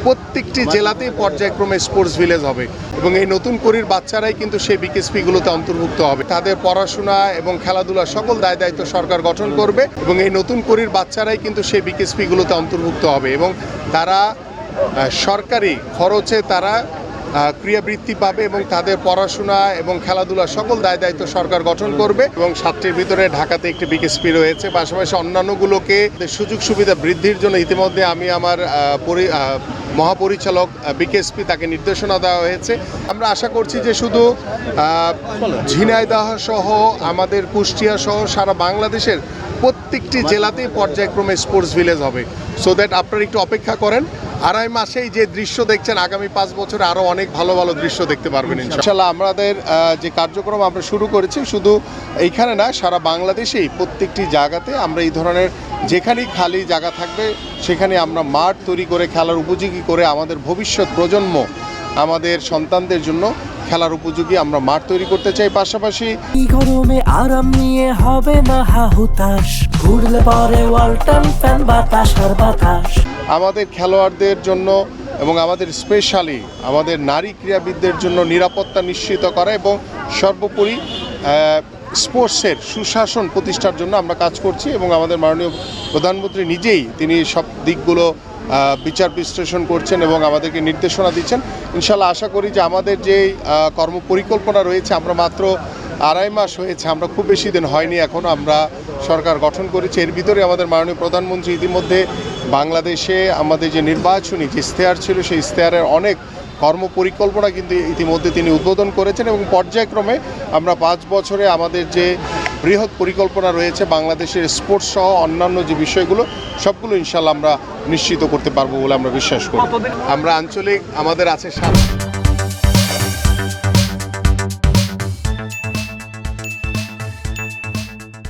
প্রত্যেকটি জেলাতেই পর্যায়ক্রমে স্পোর্টস ভিলেজ হবে এবং এই নতুন করির বাচ্চারাই কিন্তু সেই বিকেএসপিগুলোতে অন্তর্ভুক্ত হবে। তাদের পড়াশোনা এবং খেলাধুলা সকল দায়-দায়িত্ব সরকার গঠন করবে এবং এই নতুন করির বাচ্চারাই কিন্তু সেই বিকেএসপিগুলোতে অন্তর্ভুক্ত হবে এবং তারা সরকারি খরচে তারা ক্রিয়াবৃত্তি পাবে এবং তাদের পড়াশোনা এবং খেলাধুলা সকল দায়-দায়িত্ব সরকার গঠন করবে এবং 7টির ভিতরে ঢাকাতে একটি বিকেএসপি রয়েছে। পাশাপাশি অন্যান্যগুলোকে সুযোগ সুবিধা বৃদ্ধির জন্য ইতিমধ্যে আমি আমার মহাপরিচালক বিকেএসপি তাকে নির্দেশনা দেওয়া হয়েছে। আমরা আশা করছি যে শুধু ঝিনাইদহ সহ আমাদের কুষ্টিয়া সহ সারা বাংলাদেশের প্রত্যেকটি জেলাতেই পর্যায়ক্রমে স্পোর্টস ভিলেজ হবে। সো দ্যাট আপনারা একটু অপেক্ষা করেন, আড়াই মাসেই যে দৃশ্য দেখছেন আগামী 5 বছরে আরও অনেক ভালো ভালো দৃশ্য দেখতে পারবেন ইনশাআল্লাহ। আমাদের যে কার্যক্রম আমরা শুরু করেছি শুধু এইখানে না, সারা বাংলাদেশেই প্রত্যেকটি জায়গাতে আমরা এই ধরনের যেখানেই খালি জায়গা থাকবে সেখানে আমরা মাঠ তৈরি করে খেলার উপযোগী করে আমাদের ভবিষ্যৎ প্রজন্ম আমাদের সন্তানদের জন্য খেলার উপযোগী আমরা মাঠ তৈরি করতে চাই। পাশাপাশি গরমে আরাম নিয়ে হবে না হাহুতাশ, ঘুরলে পরে ওয়ালটন ফ্যান বাতাস আর বাতাস। আমাদের খেলোয়াড়দের জন্য এবং আমাদের স্পেশালি আমাদের নারী ক্রীড়াবিদদের জন্য নিরাপত্তা নিশ্চিত করা এবং সর্বোপরি স্পোর্টসের সুশাসন প্রতিষ্ঠার জন্য আমরা কাজ করছি এবং আমাদের মাননীয় প্রধানমন্ত্রী নিজেই তিনি সব দিকগুলো বিচার বিশ্লেষণ করছেন এবং আমাদেরকে নির্দেশনা দিচ্ছেন। ইনশাআল্লাহ আশা করি যে আমাদের যে কর্মপরিকল্পনা রয়েছে, আমরা মাত্র আড়াই মাস হয়েছে, আমরা খুব বেশি দিন হয়নি এখনও আমরা সরকার গঠন করেছি। এর ভিতরে আমাদের মাননীয় প্রধানমন্ত্রী ইতিমধ্যে বাংলাদেশে আমাদের যে নির্বাচনী যে ইশতেহার ছিল সেই ইশতেহারের অনেক কর্মপরিকল্পনা কিন্তু ইতিমধ্যে তিনি উদ্বোধন করেছেন এবং পর্যায়ক্রমে আমরা 5 বছরে আমাদের যে বৃহৎ পরিকল্পনা রয়েছে বাংলাদেশের স্পোর্টস সহ অন্যান্য যে বিষয়গুলো সবগুলো ইনশাআল্লাহ আমরা নিশ্চিত করতে পারবো বলে আমরা বিশ্বাস করি। আমরা আঞ্চলিক আমাদের আছে